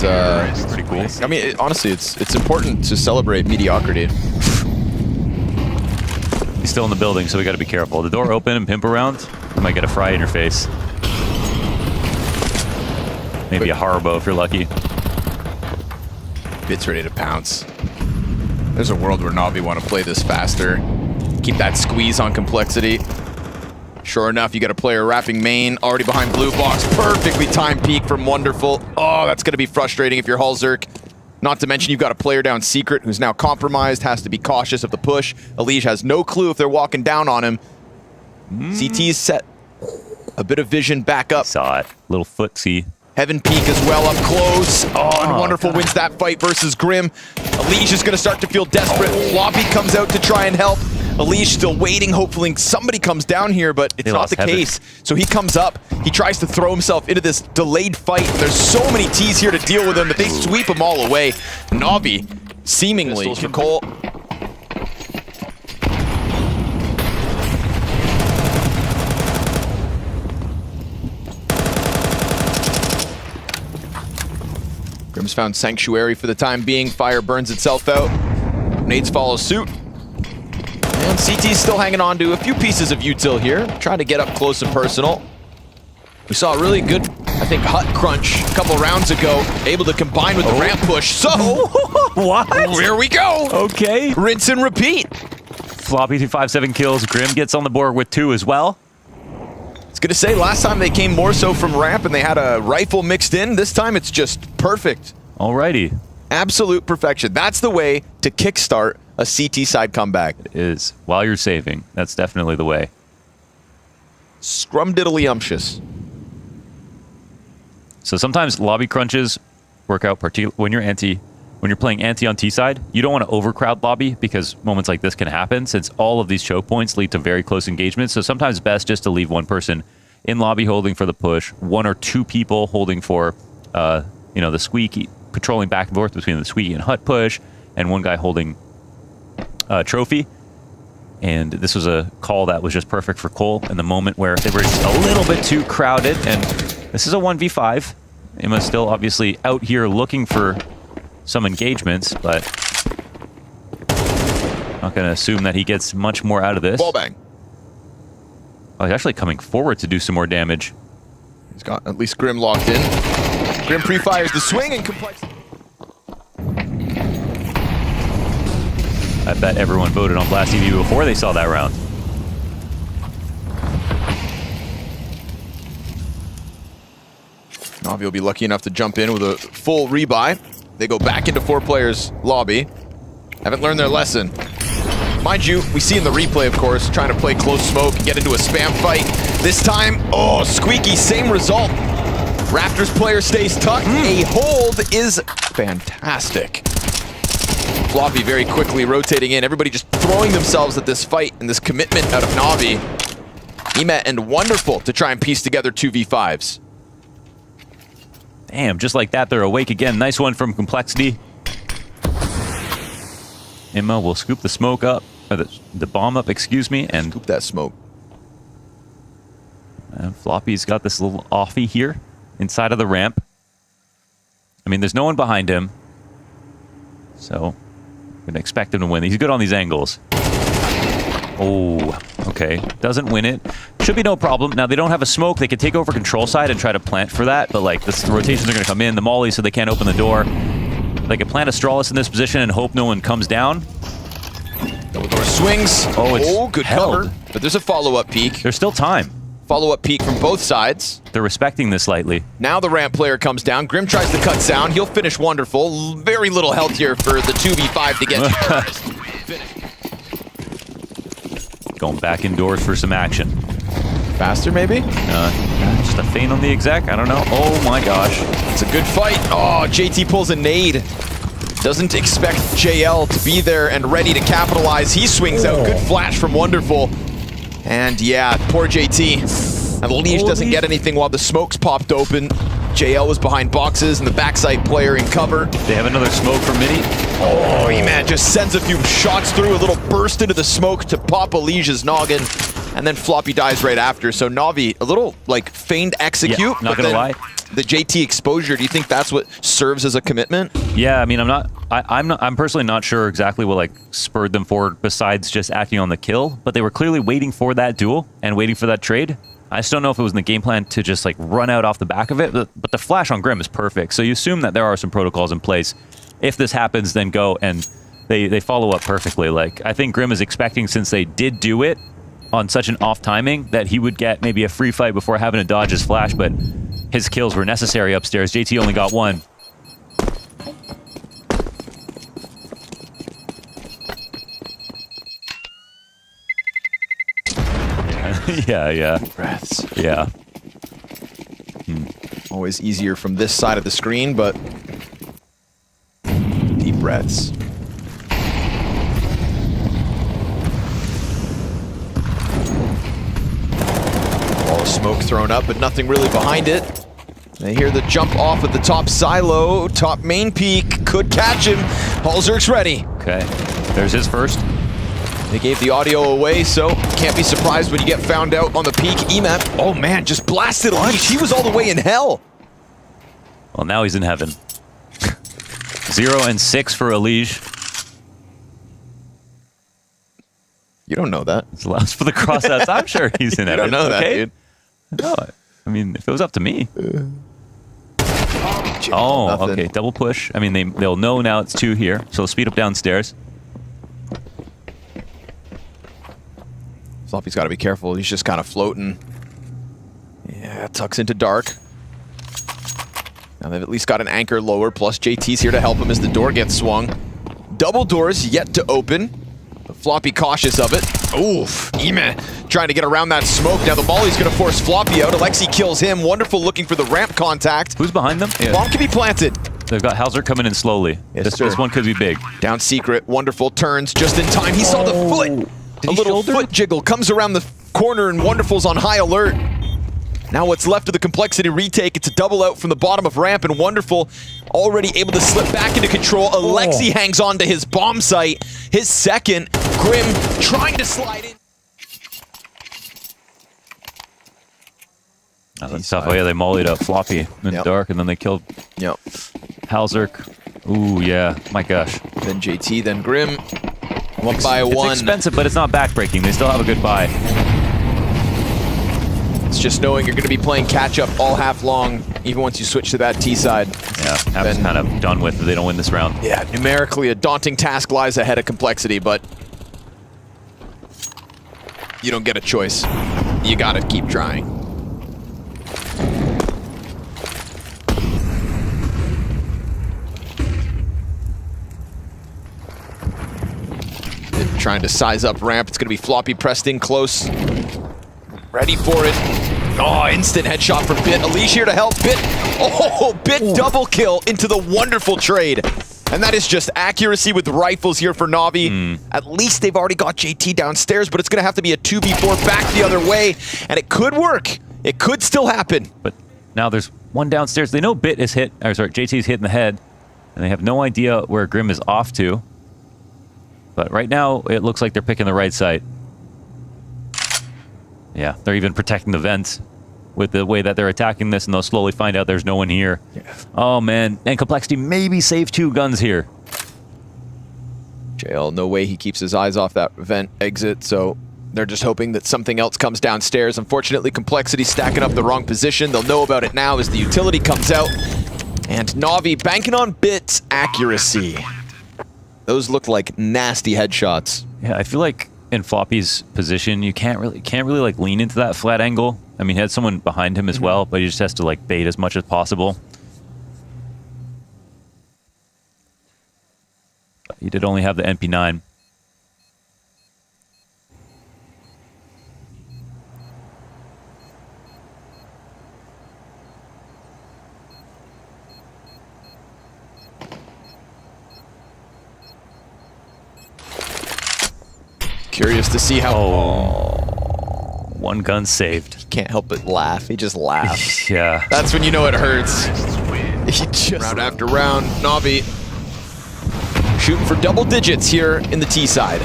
Pretty cool. I mean, honestly, it's important to celebrate mediocrity. He's still in the building, so we got to be careful. The door open and pimp around, you might get a fry in your face. Maybe a Haribo if you're lucky. Bit's ready to pounce. There's a world where Navi want to play this faster. Keep that squeeze on complexity. Sure enough, you got a player wrapping main, already behind blue box. Perfectly timed peek from Wonderful. Oh, that's going to be frustrating if you're Hulzerk. Not to mention you've got a player down secret who's now compromised, has to be cautious of the push. Alish has no clue if they're walking down on him. CT's set. A bit of vision back up. Saw it. Little footsie. Heaven Peak as well up close. Oh, and Wonderful wins that fight versus Grim. Elige is going to start to feel desperate. Floppy comes out to try and help. Elige still waiting, hopefully somebody comes down here, but it's not the case. So he comes up, he tries to throw himself into this delayed fight. There's so many T's here to deal with him that they sweep them all away. Navi, seemingly, for Cole. Grim's found Sanctuary for the time being. Fire burns itself out. Nades follow suit. And CT's still hanging on to a few pieces of util here, trying to get up close and personal. We saw a really good, I think, hut crunch a couple rounds ago, able to combine with the ramp push. So, what? Here we go. Okay. Rinse and repeat. Floppy 5-7 kills. Grim gets on the board with 2 as well. I was gonna say, last time they came more so from ramp and they had a rifle mixed in. This time it's just perfect. Alrighty. Absolute perfection. That's the way to kickstart a CT side comeback. It is. While you're saving, that's definitely the way. Scrumdiddlyumptious. So sometimes lobby crunches work out when you're playing anti on T side. You don't want to overcrowd lobby because moments like this can happen since all of these choke points lead to very close engagements. So sometimes it's best just to leave one person in lobby holding for the push, 1 or 2 people holding for the squeaky, patrolling back and forth between the squeaky and hut push, and 1 guy holding trophy. And this was a call that was just perfect for Cole in the moment where they were just a little bit too crowded. And this is a 1v5. Emma's still obviously out here looking for some engagements, but not going to assume that he gets much more out of this. Ball bang. Oh, he's actually coming forward to do some more damage. He's got at least Grim locked in. Grim pre-fires the swing and complexity. I bet everyone voted on Blast TV before they saw that round. Navi will be lucky enough to jump in with a full rebuy. They go back into 4 players lobby. Haven't learned their lesson. Mind you, we see in the replay, of course, trying to play close smoke and get into a spam fight. This time, oh, Squeaky, same result. Raptors player stays tucked. A hold is fantastic. Floppy very quickly rotating in. Everybody just throwing themselves at this fight and this commitment out of Navi. Emet and Wonderful to try and piece together 2v5s. Damn, just like that, they're awake again. Nice one from Complexity. Emma will scoop the smoke up, or the bomb up, excuse me, and Scoop that smoke. Floppy's got this little offie here inside of the ramp. I mean, there's no one behind him, so I'm gonna expect him to win. He's good on these angles. Oh, okay. Doesn't win it. Should be no problem. Now, they don't have a smoke. They could take over control side and try to plant for that, but like the rotations are going to come in, the molly, so they can't open the door. They could plant Astralis in this position and hope no one comes down. Double door swings. Oh, good held. cover. But there's a follow-up peek. There's still time. Follow-up peek from both sides. They're respecting this slightly. Now the ramp player comes down. Grim tries to cut sound. He'll finish Wonderful. Very little health here for the 2v5 to get finished. Going back indoors for some action. Faster, maybe? Just a feint on the exec? I don't know. Oh my gosh. It's a good fight. Oh, JT pulls a nade. Doesn't expect JL to be there and ready to capitalize. He swings out. Good flash from Wonderful. And yeah, poor JT. And Elige doesn't get anything while the smokes popped open. JL was behind boxes and the backside player in cover. They have another smoke from Mini. Oh, man just sends a few shots through, a little burst into the smoke to pop Elige's noggin. And then Floppy dies right after. So Navi, a little like feigned execute. Yeah, not gonna lie. The JT exposure, do you think that's what serves as a commitment? Yeah, I mean, I'm personally not sure exactly what like spurred them forward besides just acting on the kill, but they were clearly waiting for that duel and waiting for that trade. I just don't know if it was in the game plan to just like run out off the back of it, but the flash on Grim is perfect. So you assume that there are some protocols in place. If this happens, then go, and they follow up perfectly. Like, I think Grim is expecting, since they did do it on such an off timing, that he would get maybe a free fight before having to dodge his flash, but his kills were necessary upstairs. JT only got 1. yeah. Breaths. Yeah. Always easier from this side of the screen, but deep breaths. Wall of smoke thrown up, but nothing really behind it. They hear the jump off at the top silo. Top main peak could catch him. Halzerk's ready. Okay, there's his first. They gave the audio away, so can't be surprised when you get found out on the peak. EMAP, oh man, just blasted Elish. He was all the way in hell. Well, now he's in heaven. 0 and 6 for Elish. You don't know that. It's allows for the crossouts. I'm sure he's in heaven. You don't know that, okay? dude. No, I mean, if it was up to me. Oh, nothing. okay, double push. I mean, they'll know now it's 2 here, so they'll speed up downstairs. Floppy's got to be careful. He's just kind of floating. Yeah, tucks into dark. Now they've at least got an anchor lower, plus JT's here to help him as the door gets swung. Double doors yet to open. But Floppy cautious of it. Oof, Ime trying to get around that smoke. Now the Molly's going to force Floppy out. Alexi kills him. Wonderful looking for the ramp contact. Who's behind them? Yeah. Bomb can be planted. They've got Halzerk coming in slowly. Yes, This one could be big. Down secret, wonderful turns just in time. He saw the foot. Did A he little shoulder? foot jiggle comes around the corner and Wonderful's on high alert. Now what's left of the complexity retake, it's a double out from the bottom of ramp and Wonderful already able to slip back into control. Alexi hangs on to his bomb site. His second, Grim trying to slide in. Oh, that's tough. Oh yeah, they mollied up Floppy in the dark and then they killed Halzerk. Ooh, yeah. My gosh. Then JT, then Grim. One by one. It's expensive, but it's not backbreaking. They still have a good buy. It's just knowing you're going to be playing catch-up all half long, even once you switch to that T side. Yeah, Hab's kind of done with if they don't win this round. Yeah, numerically a daunting task lies ahead of complexity, but you don't get a choice. You got to keep trying. Trying to size up ramp. It's going to be Floppy pressed in close. Ready for it. Oh, instant headshot from Bit. Elish here to help. Bit. Oh, Bit double kill into the wonderful trade. And that is just accuracy with rifles here for Navi. At least they've already got JT downstairs, but it's going to have to be a 2v4 back the other way. And it could work. It could still happen. But now there's one downstairs. They know Bit is hit, or sorry, JT's hit in the head. And they have no idea where Grim is off to. But right now, it looks like they're picking the right site. Yeah, they're even protecting the vents with the way that they're attacking this, and they'll slowly find out there's no one here. Yeah. Oh, man. And Complexity maybe save 2 guns here. JL, no way he keeps his eyes off that vent exit, so they're just hoping that something else comes downstairs. Unfortunately, Complexity stacking up the wrong position. They'll know about it now as the utility comes out. And Navi banking on Bit's accuracy. Those look like nasty headshots. Yeah, I feel like in Floppy's position, you can't really like lean into that flat angle. I mean, he had someone behind him as well, but he just has to like bait as much as possible. But he did only have the MP9. Curious to see how... One gun saved. Can't help but laugh. He just laughs. Yeah. That's when you know it hurts. He just... Round after round, Navi shooting for double digits here in the T side.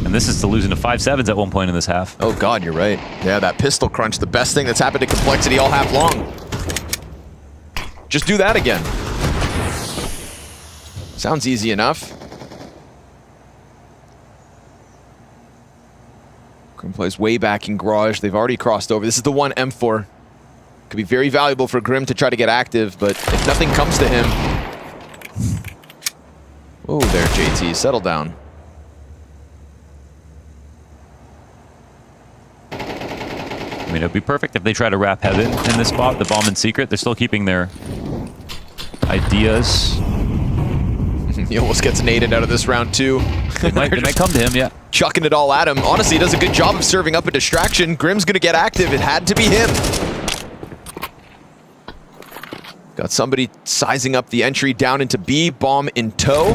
And this is to losing to 5-7s at one point in this half. Oh God, you're right. Yeah, that pistol crunch, the best thing that's happened to Complexity all half long. Just do that again. Sounds easy enough. Grim plays way back in garage. They've already crossed over. This is the one M4. Could be very valuable for Grim to try to get active, but if nothing comes to him... Oh, there, JT. Settle down. I mean, it would be perfect if they try to wrap heaven in this spot, the bomb in secret. They're still keeping their ideas. He almost gets naded out of this round, too. They might come to him, yeah. Chucking it all at him. Honestly, he does a good job of serving up a distraction. Grim's going to get active. It had to be him. Got somebody sizing up the entry down into B, bomb in tow.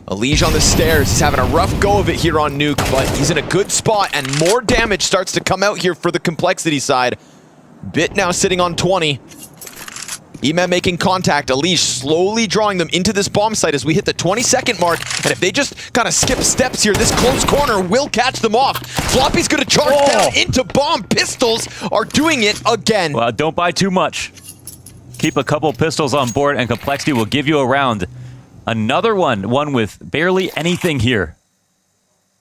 Elige on the stairs. He's having a rough go of it here on Nuke, but he's in a good spot, and more damage starts to come out here for the Complexity side. Bit now sitting on 20. Eman making contact. Elige slowly drawing them into this bomb site as we hit the 20-second mark, and if they just kind of skip steps here, this close corner will catch them off. Floppy's gonna charge down into bomb. Pistols are doing it again. Well, don't buy too much. Keep a couple pistols on board, and Complexity will give you a round. Another one with barely anything here.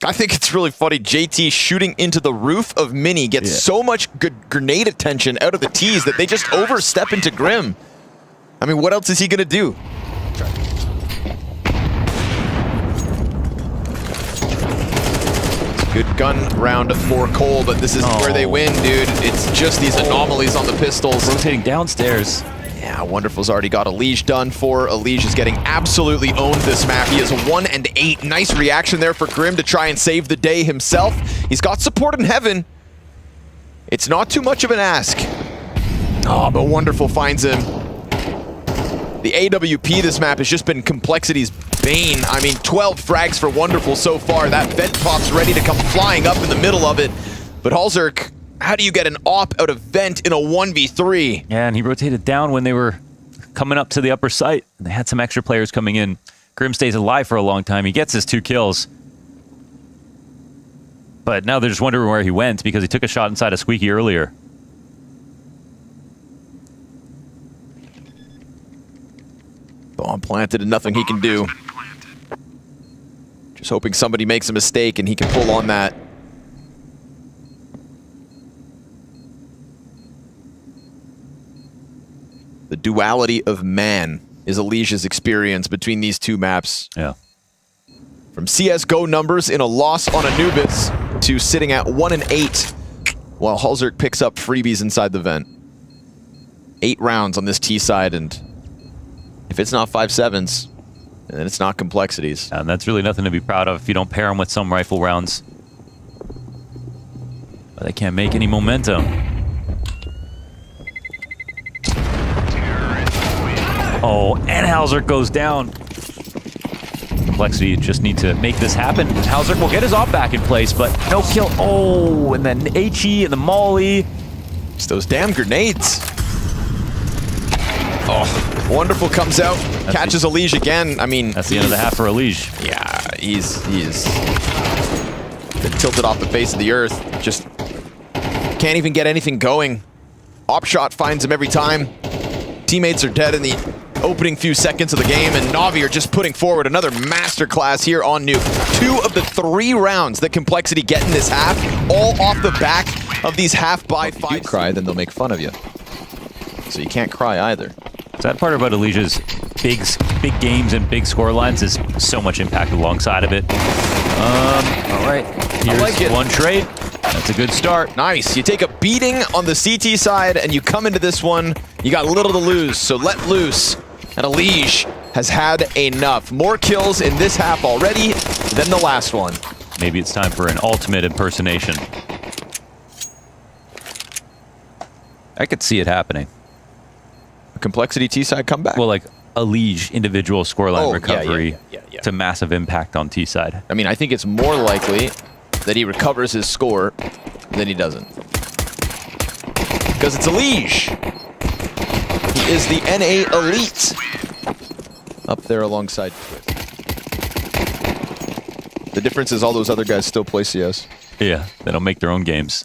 I think it's really funny. JT shooting into the roof of Mini gets so much good grenade attention out of the T's that they just overstep into Grim. I mean, what else is he gonna do? It's a good gun round for Cole, but this isn't where they win, dude. It's just these anomalies on the pistols. Rotating downstairs. Yeah, Wonderful's already got Elige done for. Elige is getting absolutely owned this map. He is 1 and 8. Nice reaction there for Grim to try and save the day himself. He's got support in heaven. It's not too much of an ask. Oh, but Wonderful finds him. The AWP this map has just been Complexity's bane. I mean, 12 frags for Wonderful so far. That vent pop's ready to come flying up in the middle of it. But Halzerk, how do you get an op out of vent in a 1v3? Yeah, and he rotated down when they were coming up to the upper site. They had some extra players coming in. Grim stays alive for a long time. He gets his 2 kills. But now they're just wondering where he went because he took a shot inside a Squeaky earlier. Bomb planted and nothing he can do. Just hoping somebody makes a mistake and he can pull on that. The duality of man is Elige's experience between these two maps. Yeah. From CSGO numbers in a loss on Anubis to sitting at 1 and 8, while Halzerk picks up freebies inside the vent. 8 rounds on this T side, and if it's not 5.7s, then it's not Complexities. And that's really nothing to be proud of if you don't pair them with some rifle rounds. But they can't make any momentum. Oh, and Halzerk goes down. Complexity just need to make this happen. Halzerk will get his op back in place, but no kill. Oh, and then HE and the Molly. It's those damn grenades. Oh, Wonderful comes out, catches Elige again. I mean, that's the end of the half for Elige. Yeah, he's been tilted off the face of the earth. Just can't even get anything going. Op shot finds him every time. Teammates are dead in the opening few seconds of the game, and Navi are just putting forward another masterclass here on Nuke. 2 of the 3 rounds that Complexity get in this half, all off the back of these half by 5. If you cry, then they'll make fun of you. So you can't cry either. So that part about Elige's big games and big score lines is so much impact alongside of it. All right, here's like it. one trade. That's a good start. Nice. You take a beating on the CT side, and you come into this one, you got little to lose, so let loose. And Elige has had enough. More kills in this half already than the last one. Maybe it's time for an ultimate impersonation. I could see it happening. A Complexity T-side comeback? Well, like Elige individual scoreline recovery yeah. to massive impact on T-side. I mean, I think it's more likely that he recovers his score than he doesn't. Because it's Elige. He is the NA Elite. Up there alongside Twist. The difference is all those other guys still play CS. Yeah, they don't make their own games.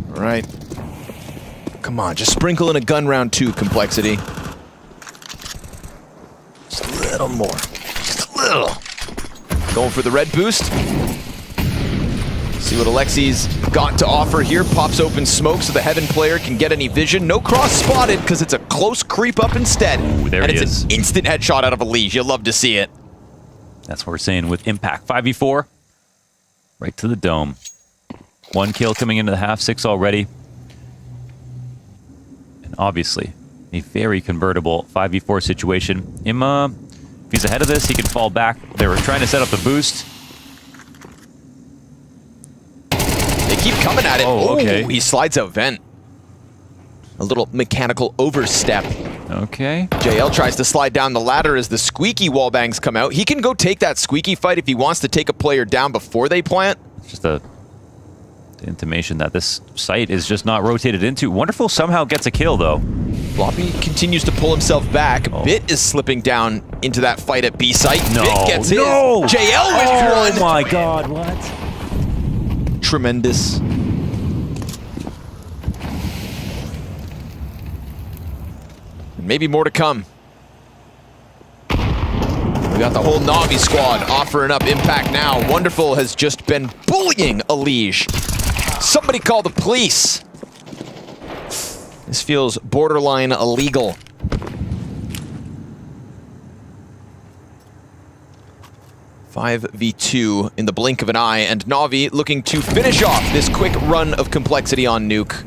All right. Come on, just sprinkle in a gun round 2, Complexity. Just a little more. Just a little. Going for the red boost. See what Alexi's got to offer here. Pops open smoke so the Heaven player can get any vision. No cross spotted because it's a close creep up instead. Ooh, there and he it's is. An instant headshot out of Elige. You'll love to see it. That's what we're saying with impact. 5v4. Right to the dome. 1 kill coming into the half, 6 already. And obviously, a very convertible 5v4 situation. Imma, if he's ahead of this, he can fall back. They were trying to set up the boost. coming at it. Oh, okay. He slides out vent. A little mechanical overstep. Okay. JL tries to slide down the ladder as the squeaky wallbangs come out. He can go take that squeaky fight if he wants to take a player down before they plant. It's just a intimation that this site is just not rotated into. Wonderful somehow gets a kill, though. Floppy continues to pull himself back. Bit is slipping down into that fight at B site. No. Bit gets his. No. JL with one. Oh my god, what? Tremendous. Maybe more to come. We got the whole Navi squad offering up impact now. Wonderful has just been bullying Elige. Somebody call the police. This feels borderline illegal. Five v 2 in the blink of an eye, and Navi looking to finish off this quick run of complexity on Nuke.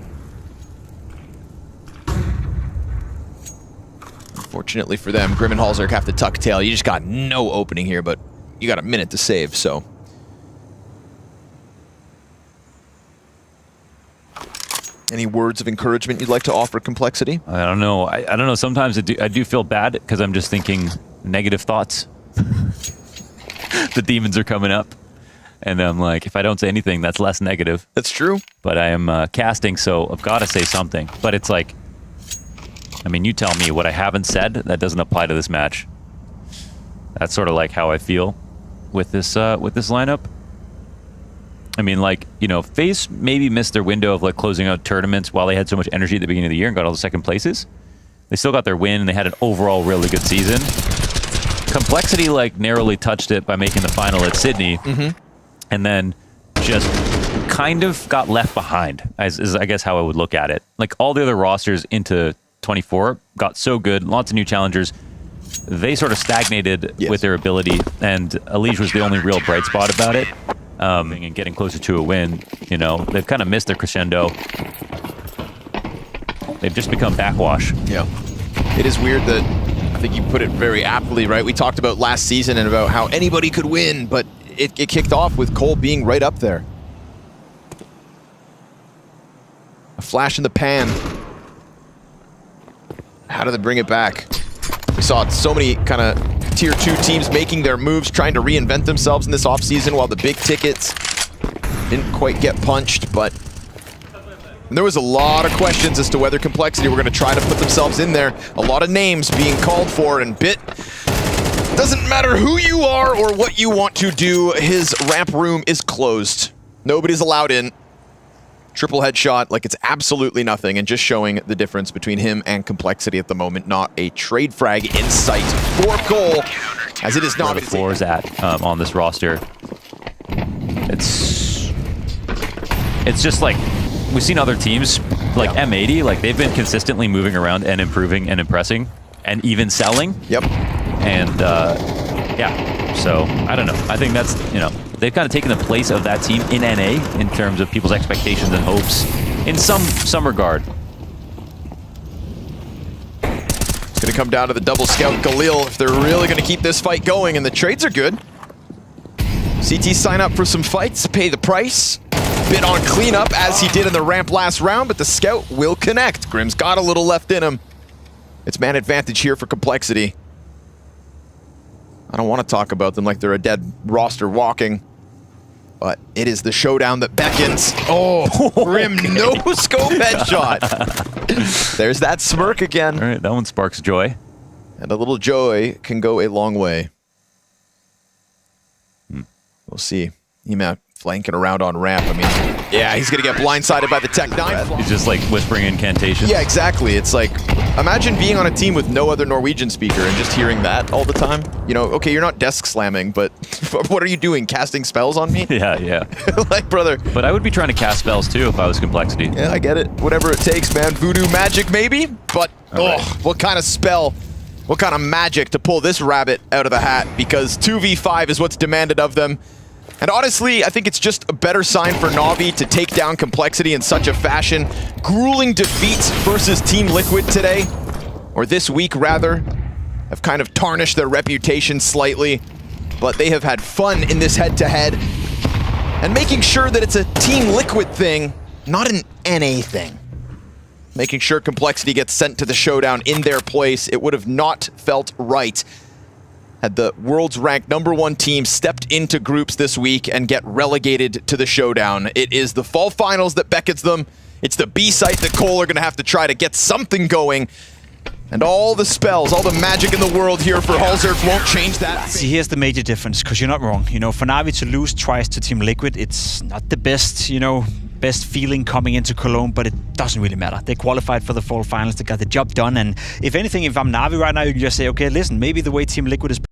Fortunately for them, Grim and Halzerk have to tuck tail. You just got no opening here, but you got a minute to save, so. Any words of encouragement you'd like to offer Complexity? I don't know. I don't know. Sometimes I do feel bad because I'm just thinking negative thoughts. The demons are coming up. And I'm like, if I don't say anything, that's less negative. That's true. But I am casting, so I've got to say something. But it's like, I mean, you tell me what I haven't said that doesn't apply to this match. That's sort of like how I feel with this lineup. I mean, like, you know, FaZe maybe missed their window of like closing out tournaments while they had so much energy at the beginning of the year and got all the second places. They still got their win and they had an overall really good season. Complexity like narrowly touched it by making the final at Sydney, and then just kind of got left behind, is I guess how I would look at it. Like all the other rosters into 24 got so good, lots of new challengers. They sort of stagnated with their ability, and Elige was the only real bright spot about it. And getting closer to a win, you know, they've kind of missed their crescendo. They've just become backwash. Yeah. It is weird that, I think you put it very aptly, right? We talked about last season and about how anybody could win, but it kicked off with Cole being right up there. A flash in the pan. How do they bring it back? We saw so many kind of tier 2 teams making their moves, trying to reinvent themselves in this offseason while the big tickets didn't quite get punched, but there was a lot of questions as to whether Complexity were going to try to put themselves in there. A lot of names being called for, and Bit, doesn't matter who you are or what you want to do, his ramp room is closed. Nobody's allowed in. Triple headshot, like it's absolutely nothing, and just showing the difference between him and Complexity at the moment. Not a trade frag in sight for Cole, as it is not. Where the floor is at on this roster. It's just like, we've seen other teams, like M80, like they've been consistently moving around and improving and impressing, and even selling. Yep. And yeah, so I don't know. I think that's, you know, they've kind of taken the place of that team in NA in terms of people's expectations and hopes in some regard. It's going to come down to the double scout Galil if they're really going to keep this fight going, and the trades are good. CT sign up for some fights, pay the price. Bit on cleanup as he did in the ramp last round, but the scout will connect. Grim's got a little left in him. It's man advantage here for Complexity. I don't want to talk about them like they're a dead roster walking, but it is the showdown that beckons. Oh, Grim no-scope headshot. There's that smirk again. All right, that one sparks joy. And a little joy can go a long way. We'll see. Ema flanking around on ramp. I mean, yeah, he's going to get blindsided by the Tech 9. He's just like whispering incantations. Yeah, exactly. It's like, imagine being on a team with no other Norwegian speaker and just hearing that all the time. You know, okay, you're not desk slamming, but what are you doing? Casting spells on me? Yeah, yeah. Like, brother. But I would be trying to cast spells too if I was Complexity. Yeah, I get it. Whatever it takes, man. Voodoo magic, maybe? But, what kind of spell, what kind of magic to pull this rabbit out of the hat? Because 2v5 is what's demanded of them. And honestly, I think it's just a better sign for Navi to take down Complexity in such a fashion. Grueling defeats versus Team Liquid today, or this week rather, have kind of tarnished their reputation slightly, but they have had fun in this head-to-head. and making sure that it's a Team Liquid thing, not an NA thing. Making sure Complexity gets sent to the showdown in their place. It would have not felt right had the world's ranked #1 team stepped into groups this week and get relegated to the showdown. It is the fall finals that beckons them. It's the B site that Cole are going to have to try to get something going. And all the spells, all the magic in the world here for Halzerk won't change that. See, here's the major difference, because you're not wrong. You know, for Navi to lose twice to Team Liquid, it's not the best, you know, best feeling coming into Cologne, but it doesn't really matter. They qualified for the fall finals, they got the job done, and if anything, if I'm Navi right now, you can just say, okay, listen, maybe the way Team Liquid is